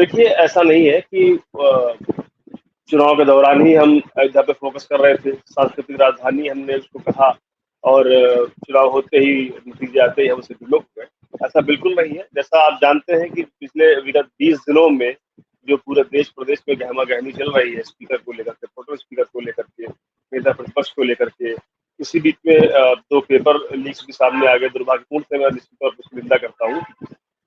देखिए, ऐसा नहीं है कि चुनाव के दौरान ही हम अयोध्या पे फोकस कर रहे थे। सांस्कृतिक राजधानी हमने उसको कहा और चुनाव होते ही नतीजे आते ही हम उससे विमुख हो गए। ऐसा बिल्कुल नहीं है। जैसा आप जानते हैं कि पिछले विगत 20 दिनों में जो पूरे देश प्रदेश में गहमा-गहमी चल रही है स्पीकर को लेकर के, प्रोटेम स्पीकर को लेकर के, नेता प्रतिपक्ष को लेकर के। इसी बीच में 2 पेपर लीक्स भी सामने आ गए। दुर्भाग्यपूर्ण से मैं निश्चित तौर पर उसकी निंदा करता हूँ।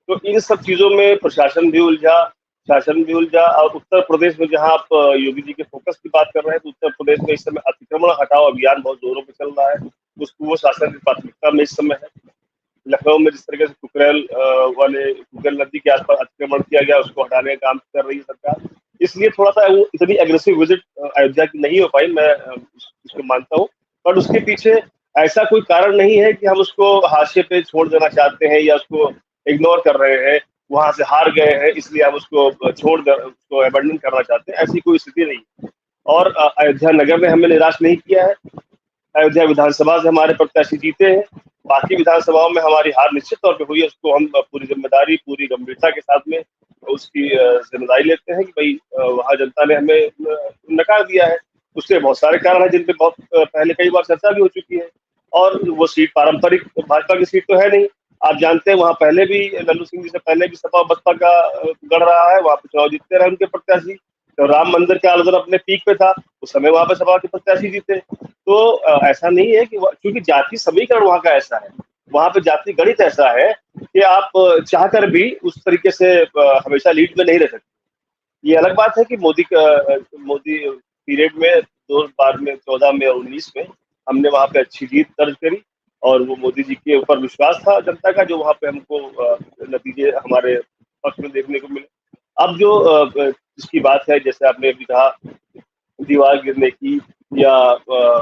तो इन सब चीज़ों में प्रशासन भी उलझा, शासन भी उलझा और उत्तर प्रदेश में जहाँ आप योगी जी के फोकस की बात कर रहे हैं, तो उत्तर प्रदेश में इस समय अतिक्रमण हटाओ अभियान बहुत जोरों पे चल रहा है। उसको वो शासन की प्राथमिकता में इस समय है। लखनऊ में जिस तरीके से कुकरेल नदी के आसपास अतिक्रमण किया गया, उसको हटाने का काम कर रही है सरकार। इसलिए थोड़ा-सा वो इतनी एग्रेसिव विजिट अयोध्या की नहीं हो पाई, मैं इसको मानता हूँ। पर उसके पीछे ऐसा कोई कारण नहीं है कि हम उसको हाशिए पे छोड़ देना चाहते हैं या उसको इग्नोर कर रहे हैं, वहाँ से हार गए हैं इसलिए हम उसको उसको अबैंडन करना चाहते हैं, ऐसी कोई स्थिति नहीं है। और अयोध्या नगर ने हमें निराश नहीं किया है। अयोध्या विधानसभा से हमारे प्रत्याशी जीते हैं। बाकी विधानसभाओं में हमारी हार निश्चित तौर पे हुई है, उसको हम पूरी जिम्मेदारी, पूरी गंभीरता के साथ में उसकी जिम्मेदारी लेते हैं कि भाई वहाँ जनता ने हमें नकार दिया है। उसके बहुत सारे कारण हैं जिन पे बहुत पहले कई बार चर्चा भी हो चुकी है और वो सीट पारंपरिक भाजपा की सीट तो है नहीं। आप जानते हैं वहाँ पहले भी लल्लू सिंह जी से पहले भी सपा बसपा का गढ़ रहा है, वहाँ पे चुनाव जीतते रहे उनके प्रत्याशी। तो राम मंदिर का आलोचना अपने पीक पे था, उस समय वहाँ पे सपा के प्रत्याशी जीते। तो ऐसा नहीं है कि क्योंकि जाति समीकरण वहाँ का ऐसा है, वहाँ पे जाति गणित ऐसा है कि आप चाहकर भी उस तरीके से हमेशा लीड में नहीं रह सकते। ये अलग बात है कि मोदी पीरियड में 2012 में, 14 में और 19 में हमने वहाँ पे अच्छी जीत दर्ज करी और वो मोदी जी के ऊपर विश्वास था जनता का, जो वहाँ पे हमको नतीजे हमारे पक्ष में देखने को मिले। अब जो इसकी बात है, जैसे आपने अभी कहा दीवार गिरने की या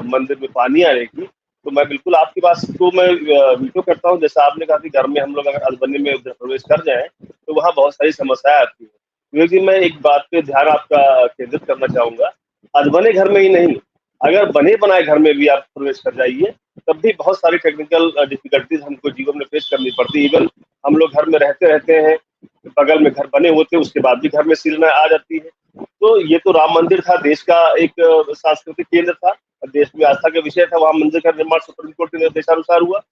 मंदिर में पानी आने की, तो मैं बिल्कुल आपकी बात को मैं वीटो करता हूँ। जैसा आपने कहा कि घर में हम लोग अगर अदबनी में प्रवेश कर जाएं तो वहाँ बहुत सारी समस्याएं आती हैं। क्योंकि मैं एक बात पे ध्यान आपका केंद्रित करना चाहूंगा, अदबने घर में ही नहीं, अगर बने बनाए घर में भी आप प्रवेश कर जाइए तब भी बहुत सारी टेक्निकल डिफिकल्टीज हमको जीवन में फेस करनी पड़ती है। इवन हम लोग घर में रहते रहते हैं, बगल में घर बने होते हैं, उसके बाद भी घर में सीलना आ जाती है। तो ये तो राम मंदिर था, देश का एक सांस्कृतिक केंद्र था, देश में आस्था का विषय था, वहां मंदिर का निर्माण सुप्रीम कोर्ट के निर्देशानुसार हुआ।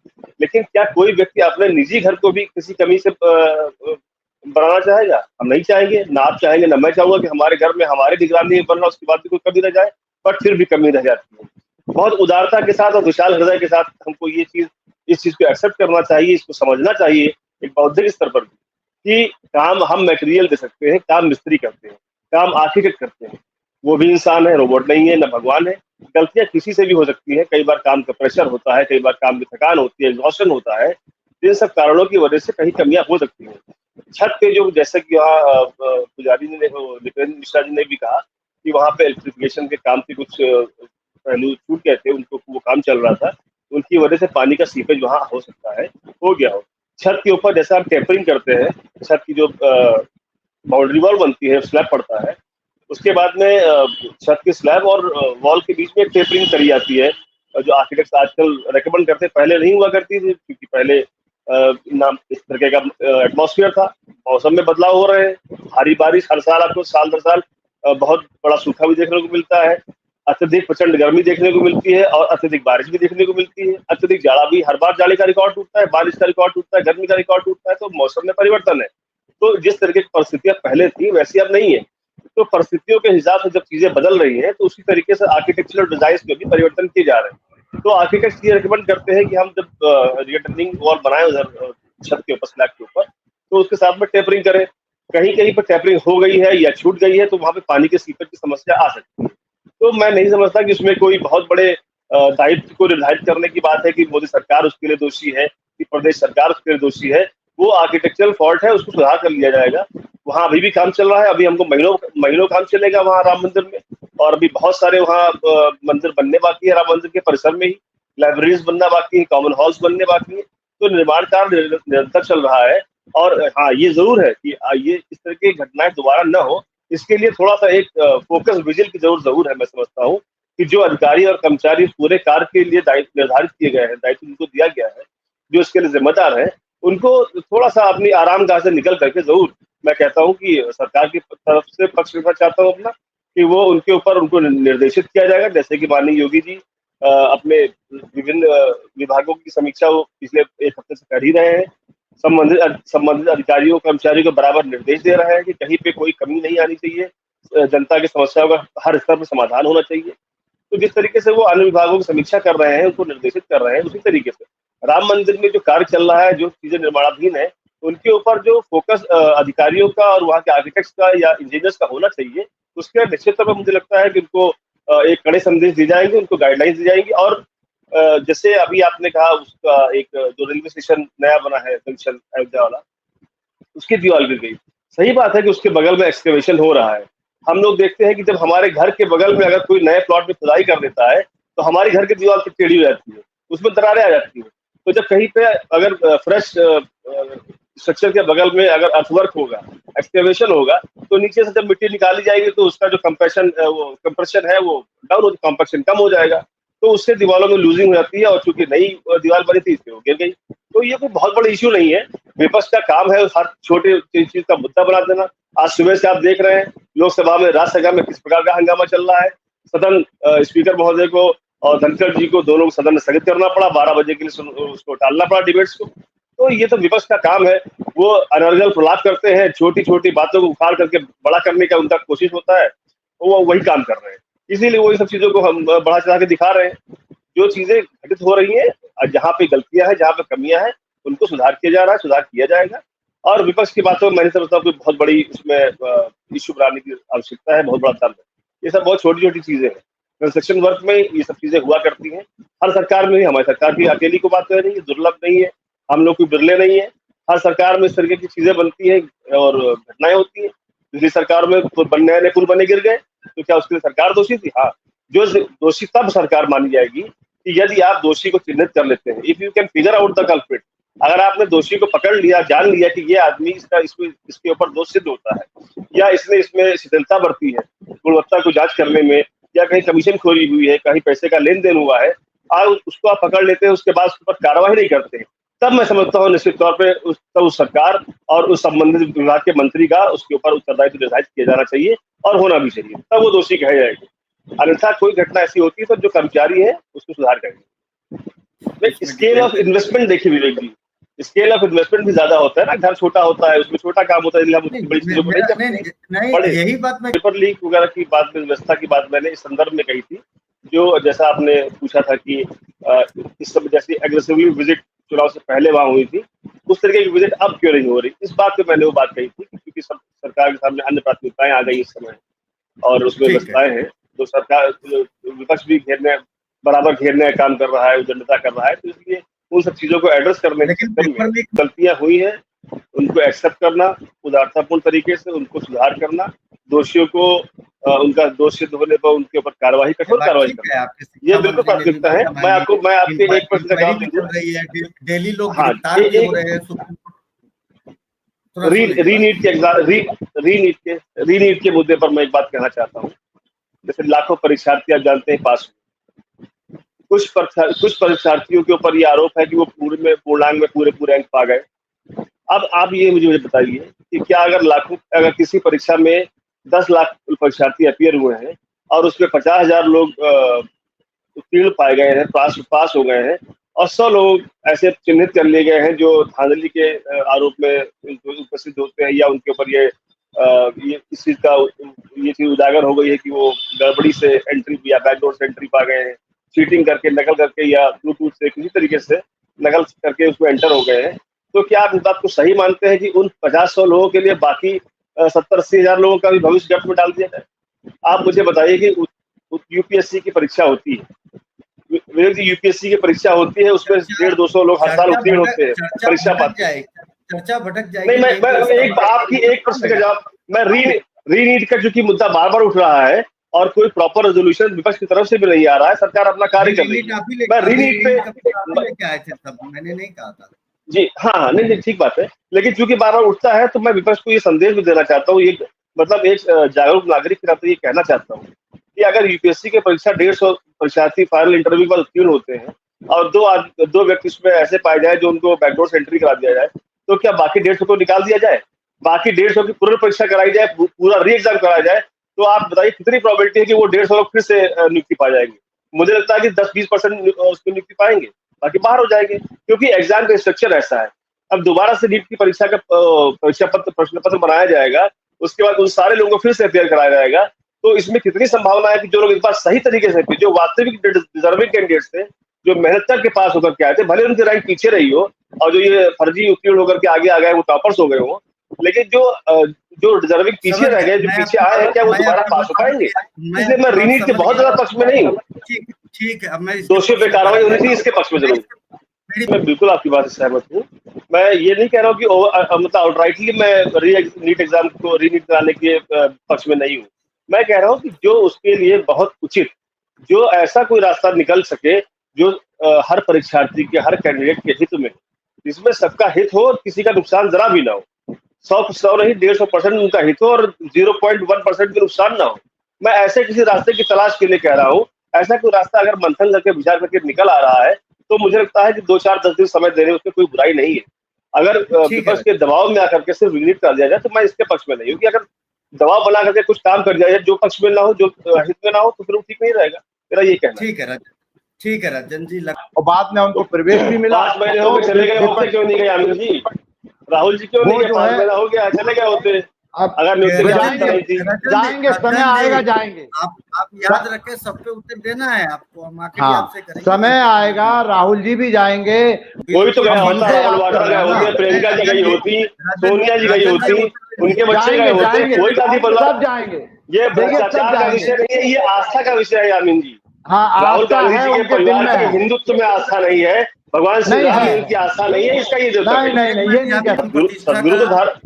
लेकिन क्या कोई व्यक्ति अपने निजी घर को भी किसी कमी से बनाना चाहेगा? हम नहीं चाहेंगे, ना आप चाहेंगे ना मैं चाहूंगा कि हमारे घर में हमारे निगरानी में बन रहा उसके बाद भी कोई कमी रह जाए, पर फिर भी कमी रह जाती है। बहुत उदारता के साथ और विशाल हृदय के साथ हमको इस चीज को एक्सेप्ट करना चाहिए, इसको समझना चाहिए एक बौद्धिक स्तर पर कि काम हम मटेरियल दे सकते हैं, काम मिस्त्री करते हैं, काम आर्किटेक्ट करते हैं। वो भी इंसान है, रोबोट नहीं है, न भगवान है। गलतियां किसी से भी हो सकती है, कई बार काम का प्रेशर होता है, कई बार काम में थकान होती है, एग्जॉस्शन होता है। इन सब कारणों की वजह से कहीं कमियां हो सकती हैं। छत पे जो जैसे कि यहाँ पुजारी ने, दीपेंद्र मिश्रा जी ने भी कहा कि वहाँ पे इलेक्ट्रिफिकेशन के काम के कुछ पहलू छूट गए थे, उनको वो काम चल रहा था, उनकी वजह से पानी का सीपेज वहाँ हो सकता है, हो गया हो। छत के ऊपर जैसे आप टेपरिंग करते हैं, छत की जो बाउंड्री वॉल बनती है, स्लैब पड़ता है, उसके बाद में छत के स्लैब और वॉल के बीच में एक टेपरिंग करी जाती है, जो आर्किटेक्ट्स आजकल रेकमेंड करते हैं। पहले नहीं हुआ करती थी क्योंकि पहले ना इस तरीके का एटमॉस्फेयर था, मौसम में बदलाव हो रहे हैं, भारी बारिश हर साल, आपको साल दर साल बहुत बड़ा सूखा भी देखने को मिलता है, अत्यधिक प्रचंड गर्मी देखने को मिलती है और अत्यधिक बारिश भी देखने को मिलती है, अत्यधिक जाड़ा भी, हर बार जाड़े का रिकॉर्ड टूटता है, बारिश का रिकॉर्ड टूटता है, गर्मी का रिकॉर्ड टूटता है। तो मौसम में परिवर्तन है। तो जिस तरीके की परिस्थितियां पहले थी वैसी अब नहीं है। तो परिस्थितियों के हिसाब से जब चीजें बदल रही हैं तो उसी तरीके से आर्किटेक्चरल डिजाइन में भी परिवर्तन किए जा रहे हैं। तो आर्किटेक्ट ये रिकमेंड करते हैं कि हम जब रिटर्निंग वॉल बनाए उधर छत के ऊपर, स्लैब के ऊपर, तो उसके साथ में टेपरिंग करें। कहीं कहीं पर टेपरिंग हो गई है या छूट गई है तो वहां पे पानी के सीपेज की समस्या आ सकती है। तो मैं नहीं समझता कि उसमें कोई बहुत बड़े दायित्व को निर्धारित करने की बात है कि मोदी सरकार उसके लिए दोषी है कि प्रदेश सरकार उसके लिए दोषी है। वो आर्किटेक्चरल फॉल्ट है, उसको सुधार कर लिया जाएगा। वहाँ अभी भी काम चल रहा है, अभी हमको महीनों महीनों काम चलेगा वहाँ राम मंदिर में, और अभी बहुत सारे वहाँ मंदिर बनने बाकी है। राम मंदिर के परिसर में ही लाइब्रेरीज बनना बाकी है, कॉमन हॉल्स बनने बाकी है। तो निर्माण कार्य निरंतर चल रहा है। और हाँ, ये जरूर है कि ये इस तरह की घटनाएं दोबारा न हो, इसके लिए थोड़ा सा एक फोकस विजिल की जरूर है। मैं समझता हूँ कि जो अधिकारी और कर्मचारी पूरे कार्य के लिए दायित्व निर्धारित किए गए हैं, दायित्व उनको दिया गया है, जो इसके लिए जिम्मेदार है, उनको थोड़ा सा अपनी आरामगाह से निकल करके जरूर मैं कहता हूँ कि सरकार की तरफ से पक्ष रखना चाहता हूँ अपना, कि वो उनके ऊपर उनको निर्देशित किया जाएगा, जैसे कि माननीय योगी जी अपने विभिन्न विभागों की समीक्षा वो पिछले 1 हफ्ते से कर ही रहे हैं। संबंधित अधिकारियों कर्मचारियों को बराबर निर्देश दे रहे हैं कि कहीं पे कोई कमी नहीं आनी चाहिए, जनता की समस्याओं का हर स्तर पर समाधान होना चाहिए। तो जिस तरीके से वो अन्य विभागों की समीक्षा कर रहे हैं, उनको निर्देशित कर रहे हैं, उसी तरीके से राम मंदिर में जो कार्य चल रहा है, जो चीजें निर्माणाधीन है, उनके ऊपर जो फोकस अधिकारियों का और वहाँ के आर्किटेक्ट्स का या इंजीनियर्स का होना चाहिए, उसके निश्चित तौर पर मुझे लगता है कि उनको एक कड़े संदेश दिए जाएंगे, उनको गाइडलाइंस दी जाएंगी। और जैसे अभी आपने कहा, उसका एक जो रेलवे स्टेशन नया बना है जंक्शन अयोध्या वाला, उसकी दीवार गिर गई। सही बात है कि उसके बगल में एक्सकेवेशन हो रहा है। हम लोग देखते हैं कि जब हमारे घर के बगल में अगर कोई नए प्लॉट में खुदाई कर देता है, तो हमारी घर की दीवार तो टेढ़ी हो जाती है, उसमें दरारें आ जाती हैं। तो जब कहीं पे अगर फ्रेश स्ट्रक्चर के बगल में अगर अर्थवर्क होगा, एक्सकेवेशन होगा, तो नीचे से जब मिट्टी निकाली जाएगी तो उसका जो कंप्रेशन है वो डाउन हो, कॉम्पैक्शन कम हो जाएगा, तो उससे दीवारों में लूजिंग हो जाती है। और चूंकि नई दीवार बनी थी, इसलिए वो गिर गई। तो ये कोई बहुत बड़ा इश्यू नहीं है, विपक्ष का काम है हर छोटे चीज का मुद्दा बना देना। आज सुबह से आप देख रहे हैं लोकसभा में, राज्यसभा में किस प्रकार का हंगामा चल रहा है। सदन स्पीकर महोदय को और धनखड़ जी को, दोनों को सदन में स्थगित करना पड़ा, 12 बजे के लिए उसको टालना पड़ा डिबेट्स को। तो ये तो विपक्ष का काम है, वो अनर्गल प्रलाप करते हैं, छोटी छोटी बातों को उखाड़ करके बड़ा करने का उनका कोशिश होता है, वो वही काम कर रहे हैं। इसीलिए वही सब चीजों को हम बढ़ा चढ़ा के दिखा रहे हैं। जो चीजें घटित हो रही हैं, जहाँ पे गलतियां हैं, जहाँ पे कमियां हैं, उनको सुधार किया जा रहा है, सुधार किया जाएगा। और विपक्ष की बातों में मैंने समझता हूँ कोई बहुत बड़ी उसमें इश्यू बनाने की आवश्यकता है, बहुत बड़ा दर्द है। ये सब बहुत छोटी छोटी चीजें हैं। कंस्ट्रक्शन वर्क में ये सब चीजें हुआ करती हैं, हर सरकार में ही। हमारी सरकार की अकेली को बात नहीं है, दुर्लभ नहीं है, हम लोग कोई बिरले नहीं है। हर सरकार में इस तरीके की चीजें बनती हैं और घटनाएं होती हैं। पिछली सरकार में नए नए पुल बने गिर गए, तो क्या उसके लिए सरकार दोषी थी? हाँ, जो दोषी तब सरकार मानी जाएगी कि यदि आप दोषी को चिन्हित कर लेते हैं, if you can figure out the culprit. अगर आपने दोषी को पकड़ लिया, जान लिया कि ये आदमी इसके ऊपर दोष सिद्ध होता है, या इसने इसमें शिथिलता बरती है गुणवत्ता को जांच करने में, या कहीं कमीशन खोरी हुई है, कहीं पैसे का लेन देन हुआ है, और उसको आप पकड़ लेते हैं, उसके बाद उस पर कार्रवाई नहीं करते हैं, तब मैं समझता हूँ निश्चित तौर पे उस सरकार और उस संबंधित विभाग के मंत्री का उसके ऊपर उत्तरदायित्व निर्धारित किया जाना चाहिए और होना भी चाहिए, तब वो दोषी कहे जाएंगे। अन्यथा कोई घटना ऐसी होती है तो जो कर्मचारी है उसको सुधार करेंगे। स्केल ऑफ इन्वेस्टमेंट देखिए विवेक जी, स्केल ऑफ इन्वेस्टमेंट भी ज्यादा होता है ना, घर छोटा होता है, उसमें छोटा काम होता है, इसलिए हम उसकी बड़ी चीजों को नहीं बड़े यही बात मैं पेपर लीक वगैरह की बात में, व्यवस्था की बात मैंने इस संदर्भ में कही थी, जो जैसा आपने पूछा था कि इस समय जैसी एग्रेसिवली विजिट चुनाव से पहले वहां हुई थी, उस तरीके की विजिट अब क्यों नहीं हो रही। इस बात पे मैंने वो बात कही थी, क्योंकि सरकार के सामने अन्य प्राथमिकताएं आ गई इस समय और उसमें व्यवस्थाएं हैं, तो सरकार विपक्ष भी बराबर घेरने का काम कर रहा है, उजड़ता कर रहा है। तो इसलिए उन सब चीजों को एड्रेस करने के चक्कर में गलतियां हुई हैं, उनको एक्सेप्ट करना, उदारतापूर्ण तरीके से उनको सुधार करना, दोषियों को उनका दोष सिद्ध होने पर उनके ऊपर कार्रवाई, कठोर कार्रवाई करना, ये बिल्कुल प्राथमिकता है। मैं आपके एक प्रश्न का जवाब दूंगा। डेली लोग गिरफ्तार हो रहे हैं, रीनीट के मुद्दे पर मैं एक बात कहना चाहता हूँ। जैसे लाखों परीक्षार्थी आप जानते हैं पास हुए, कुछ परीक्षार्थियों के ऊपर ये आरोप है कि वो पूर्णांक में पूरे अंक पा गए। अब आप ये मुझे बताइए कि क्या अगर किसी परीक्षा में 10 लाख परीक्षार्थी अपीयर हुए हैं और उसमें 50,000 लोग उत्तीर्ण पाए गए हैं, पास हो गए हैं, और 100 लोग ऐसे चिन्हित कर लिए गए हैं जो धांधली के आरोप में उपस्थित होते हैं, या उनके ऊपर ये इस चीज का ये चीज उजागर हो गई है कि वो गड़बड़ी से एंट्री या बैकडोर से एंट्री पा गए हैं, चीटिंग करके, नकल करके या ब्लूटूथ से किसी तरीके से नकल करके उसमें एंटर हो गए हैं। तो क्या आप इस बात को सही मानते हैं कि उन 50-100 लोगों के लिए बाकी 70-80 हजार लोगों का भी भविष्य गठ में डाल दिया जाए? आप मुझे बताइए कि यूपीएससी की परीक्षा होती है, यूपीएससी की परीक्षा होती है, उसमें 150-200 लोग हर साल उत्तीर्ण होते हैं, परीक्षा पाते हैं। चर्चा भटक जाएगी। नहीं, मैं आपकी एक प्रश्न का जवाब, मैं रीनीट का चूंकि मुद्दा बार बार उठ रहा है और कोई प्रॉपर रेजोल्यूशन विपक्ष की तरफ से भी नहीं आ रहा है, सरकार अपना कार्य कर रही है। मैं रीनीट पे मैंने नहीं कहा था जी, हाँ, नहीं, ठीक बात है, लेकिन चूंकि बार बार उठता है तो मैं विपक्ष को ये संदेश भी देना चाहता हूँ, मतलब एक जागरूक नागरिक की तरफ ये कहना चाहता हूँ कि अगर यूपीएससी की परीक्षा 150 परीक्षार्थी फाइनल इंटरव्यू पर उत्तीर्ण होते हैं और दो व्यक्ति उसमें ऐसे पाए जाए जो उनको बैकडोर से एंट्री करा दिया जाए, तो क्या बाकी 150 को निकाल दिया जाए? बाकी 150 की पुनर्परीक्षा कराई जाए, पूरा री एग्जाम कराया जाए, तो आप बताइए कितनी प्रोबेबिलिटी है कि वो 150 लोग फिर से नियुक्ति पा जाएंगे। मुझे लगता है कि 10-20% उसको नियुक्ति पाएंगे, बाकी बाहर हो जाएंगे, क्योंकि एग्जाम का स्ट्रक्चर ऐसा है। अब दोबारा से नीट की परीक्षा का परीक्षा पत्र प्रश्न पत्र बनाया जाएगा, उसके बाद उन सारे लोगों को फिर से अपेयर कराया जाएगा। तो इसमें कितनी संभावना है कि जो लोग इस बार सही तरीके से, जो वास्तविक डिजर्विंग कैंडिडेट्स थे, जो मेहनत करके पास होकर के आए थे, भले उनकी रैंक पीछे रही हो, और जो ये फर्जी उत्तीर्ण होकर के आगे आ गए वो टॉपर्स हो गए हो, लेकिन जो डिजर्विंग पीछे रह गए, जो पीछे आए हैं, क्या वो दोबारा पास हो पाएंगे? इसलिए मैं रीनीट के बहुत ज्यादा पक्ष में नहीं हूँ। ठीक है, मैं दोषियों पे कार्रवाई होनी थी, इसके पक्ष में जरूर। मैं बिल्कुल आपकी बात से सहमत हूँ। मैं ये नहीं कह रहा हूँ कि मतलब आउटराइटली मैं नीट एग्जाम को रीनीट कराने के पक्ष में नहीं हूँ। मैं कह रहा हूँ कि जो उसके लिए बहुत उचित, जो ऐसा कोई रास्ता निकल सके जो हर परीक्षार्थी के, हर कैंडिडेट के हित में, जिसमें सबका हित हो और किसी का नुकसान जरा भी ना हो। 100 नहीं 150% उनका हित हो और 0.1% भी नुकसान ना हो। मैं ऐसे किसी रास्ते की तलाश के लिए कह रहा हूँ। ऐसा कोई रास्ता अगर मंथन करके विचार करके निकल आ रहा है, तो मुझे लगता है कि 2-4-10 दिन समय देने उसमें कोई बुराई नहीं है। अगर विपक्ष के दबाव में आकर के सिर्फ रीनीट कर दिया जाए, तो मैं इसके पक्ष में नहीं हूँ। कि अगर दबाव बना करके कुछ काम कर दिया जाए जो पक्ष में ना हो, जो हित में ना हो, तो फिर वो ठीक नहीं रहेगा। मेरा ये कहना। ठीक है रंजन जी। और बाद में उनको प्रवेश भी मिला। 5 महीने हो गए, चले गए होते क्यों नहीं गए आमिर जी? राहुल जी क्यों नहीं गए? 5 महीना हो गया, चले गए होते। अगर जाएंगे, समय आएगा, जाएंगे। आप याद रखें, सब पे उत्तर देना है आपको, हम आके आपसे करेंगे। समय आएगा, राहुल जी भी जाएंगे। कोई तो गया होता, राहुल वाड्रा गए होते, प्रियंका जी गई होती, सोनिया जी गई होती, उनके बच्चे गए होते, कोई गांधी परिवार जाएंगे। ये भ्रष्टाचार का विषय नहीं है, ये आस्था का विषय है यामीन जी। हाँ, राहुल गांधी जी के परिवार के हिंदुत्व में आस्था नहीं है, भगवान श्री राम में इनकी आस्था नहीं है, इसका ये सदगुरु तो धार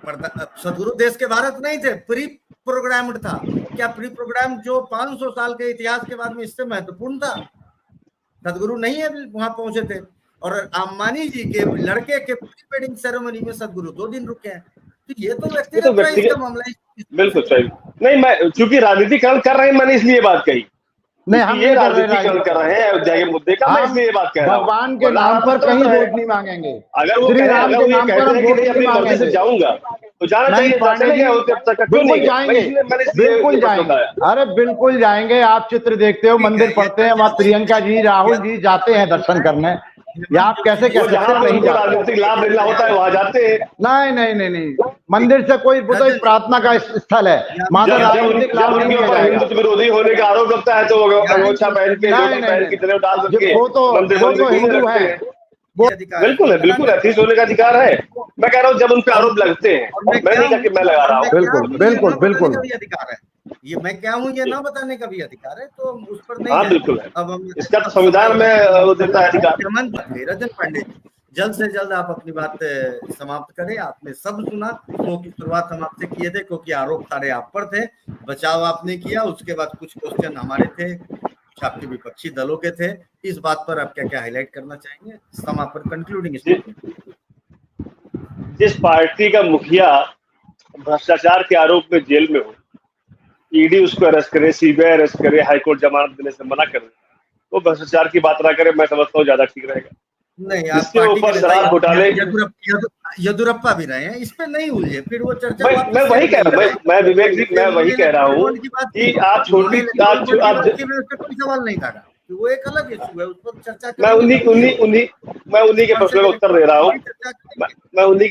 सदगुरु देश के भारत नहीं थे, प्री प्रोग्राम्ड था। क्या प्री प्रोग्राम जो 500 साल के इतिहास के बाद में इससे महत्वपूर्ण था? सदगुरु नहीं है वहां पहुंचे थे। और अंबानी जी के लड़के के प्री वेडिंग सेरेमनी में सदगुरु 2 दिन रुके हैं। तो ये तो व्यक्तिगत मामला है। बिल्कुल सही। नहीं, मैं चूंकि राजनीतिकरण कर रहे हैं, मैंने इसलिए बात कही। नहीं, हम ये राजनीतिकरण कर रहे हैं अयोध्या के मुद्दे का, मैं इसलिए बात कह रहा हूँ। भगवान के नाम पर कहीं वोट नहीं मांगेंगे। अगर वो कहते हैं कि अपनी मर्जी से जाऊंगा, तो जाना चाहिए। बिल्कुल जाएंगे, बिल्कुल जाएंगे। अरे बिल्कुल जाएंगे। आप चित्र देखते हो, मंदिर पढ़ते हैं, वहाँ प्रियंका जी, राहुल जी जाते हैं दर्शन करने। या आप कैसे कह सकते हैं नहीं जाते? राजनीतिक लाभ लेना होता है वहां जाते हैं। नहीं, मंदिर से कोई, वो तो एक प्रार्थना का स्थल है। हिंदुत्व विरोधी होने का आरोप लगता है, तो अंगोछा पहन के जनेऊ डाल करके वो तो हिंदू है। बिल्कुल है, बिल्कुल एथीस्ट होने का अधिकार है। मैं कह रहा हूँ जब उन पे आरोप लगते हैं, मैं नहीं कह कि मैं लगा रहा हूँ। बिल्कुल अधिकार है। ये मैं क्या हूँ ये ना बताने का भी अधिकार है, तो उस पर नहीं। हाँ बिल्कुल है। अब हम इसका तो संविधान में देता है अधिकार। रंजन पांडे जी, जल्द से जल्द आप अपनी बात समाप्त करें। आपने सब सुना, शो की शुरुआत हम आपसे किए थे क्योंकि आरोप सारे आप पर थे, बचाव आपने किया। उसके बाद कुछ क्वेश्चन हमारे थे, कुछ आपके विपक्षी दलों के थे। इस बात पर आप क्या क्या हाईलाइट करना चाहेंगे? समापन कंक्लूडिंग स्टेटमेंट। जिस पार्टी का मुखिया भ्रष्टाचार के आरोप में जेल में हो, ईडी उसको अरेस्ट करे, सीबीआई अरेस्ट करे, हाईकोर्ट जमानत देने से मना करे, वो भ्रष्टाचार की बात ना करे, मैं समझता हूँ ज्यादा ठीक रहेगा। नहीं, इसके ऊपर शराब घोटाले येदुरप्पा भी रहे हैं, इस पे नहीं उलझे, फिर वो चर्चा। मैं वही कह रहा हूँ, मैं विवेक जी, मैं वही कह रहा हूँ कि आप छोटी कोई सवाल नहीं था, वो एक अलग इशू है, उस पर चर्चा। मैं उन्हीं के प्रश्नों का उत्तर दे रहा हूँ। मैं उन्हीं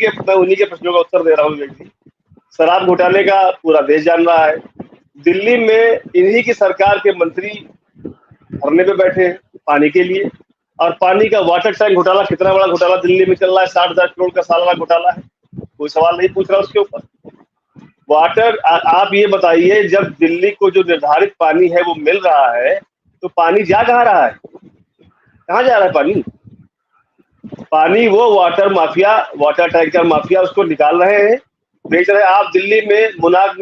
के प्रश्नों का उत्तर दे रहा हूँ विवेक जी। शराब घोटाले का पूरा देश जान रहा है। दिल्ली में इन्हीं की सरकार के मंत्री धरने पे बैठे हैं पानी के लिए, और पानी का वाटर टैंक घोटाला, कितना बड़ा घोटाला दिल्ली में चल रहा है, 60,000 करोड़ का सालाना घोटाला है, कोई सवाल नहीं पूछ रहा उसके ऊपर। वाटर, आप ये बताइए, जब दिल्ली को जो निर्धारित पानी है वो मिल रहा है, तो पानी जा कहाँ रहा है? कहाँ जा रहा है पानी? पानी वो water mafia, water tanker mafia उसको निकाल रहे हैं, बेच रहे हैं। आप दिल्ली में मुनाक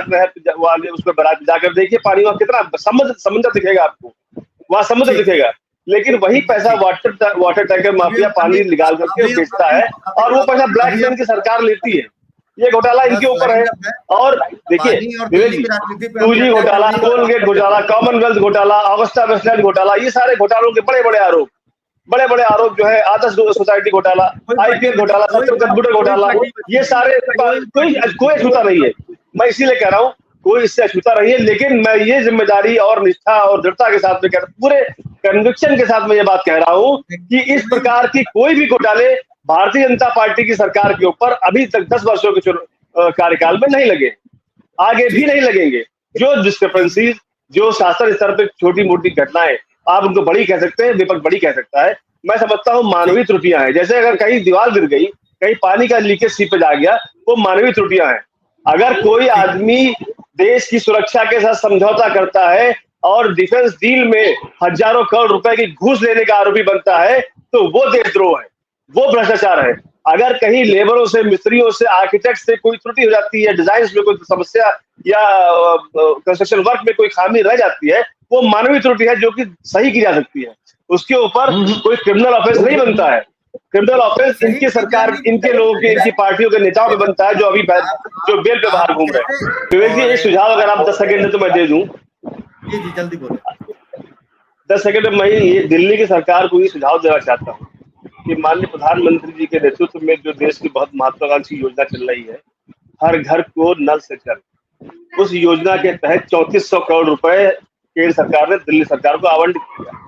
नहर वाले उसमें बरात जाकर देखिए, पानी वहाँ कितना समुद्र दिखेगा आपको, वहाँ समुद्र दिखेगा। लेकिन वही पैसा वाटर टैंकर माफिया पानी निकाल करके बेचता है, और वो पैसा ब्लैकमैन की सरकार लेती है। ये घोटाला इनके ऊपर है। और देखिए 2G घोटाला, कोलगेट घोटाला, कॉमनवेल्थ घोटाला, ऑगस्टा वेस्टलैंड घोटाला, ये सारे घोटालों के बड़े बड़े आरोप। बड़े बड़े आरोप जो है, आदर्श सोसाइटी घोटाला, IPL घोटाला, कंप्यूटर घोटाला, ये सारे कोई अछूता नहीं है। मैं इसीलिए कह रहा हूँ कोई इससे अछूता नहीं है, लेकिन मैं ये जिम्मेदारी और निष्ठा और दृढ़ता के साथ में पूरे कन्विक्शन के साथ में ये बात कह रहा हूँ कि इस प्रकार की कोई भी घोटाले भारतीय जनता पार्टी की सरकार के ऊपर अभी तक 10 वर्षों के कार्यकाल में नहीं लगे, आगे भी नहीं लगेंगे। जो डिस्क्रिपेंसीज, जो शासन स्तर पर छोटी मोटी घटनाएं, आप उनको बड़ी कह सकते हैं, विपक्ष बड़ी कह सकता है, मैं समझता हूँ मानवीय त्रुटियां हैं। जैसे अगर कहीं दीवार गिर गई, कहीं पानी का लीकेज सीपेज आ गया, वो मानवीय त्रुटियां हैं। अगर कोई आदमी देश की सुरक्षा के साथ समझौता करता है और डिफेंस डील में हजारों करोड़ रुपए की घूस लेने का आरोपी बनता है, तो वो देशद्रोह है, वो भ्रष्टाचार है। अगर कहीं लेबरों से, मिस्त्रियों से, आर्किटेक्ट से कोई त्रुटि हो जाती है, डिजाइन में कोई समस्या या कंस्ट्रक्शन वर्क में कोई खामी रह जाती है, वो मानवीय त्रुटि है जो कि सही की जा सकती है। उसके ऊपर कोई क्रिमिनल ऑफेंस नहीं बनता है। क्रिमिनल ऑफेंस इनकी सरकार, इनके लोगों के, इनकी पार्टियों के नेताओं पे बनता है जो अभी जो बेल पे बाहर घूम रहे हैं। विवेक जी, एक सुझाव अगर आप 10 सेकंड तो मैं दे दूं। जी जल्दी बोलो। 10 सेकंड में मैं ये दिल्ली की सरकार को ये सुझाव देना चाहता हूँ कि माननीय प्रधानमंत्री जी के नेतृत्व में जो देश की बहुत महत्वाकांक्षी योजना चल रही है, हर घर को नल से जल, उस योजना के तहत 3400 करोड़ रुपए केंद्र सरकार ने दिल्ली सरकार को आवंटित किया।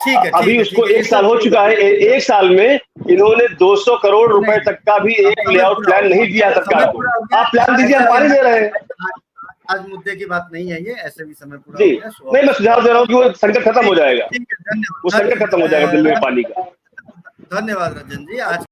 ठीक है, अभी उसको 1 साल हो चुका है। 1 साल में इन्होंने 200 करोड़ रुपए तक का भी एक लेआउट प्लान नहीं दिया सरकार को। आप प्लान दीजिए, हम पानी दे रहे हैं। आज मुद्दे की बात नहीं है ये, ऐसे भी समय पूरा जी नहीं, मैं सुझाव दे रहा हूँ कि वो संकट खत्म हो जाएगा, वो संकट खत्म हो जाएगा दिल्ली में पानी का। धन्यवाद रंजन जी। आज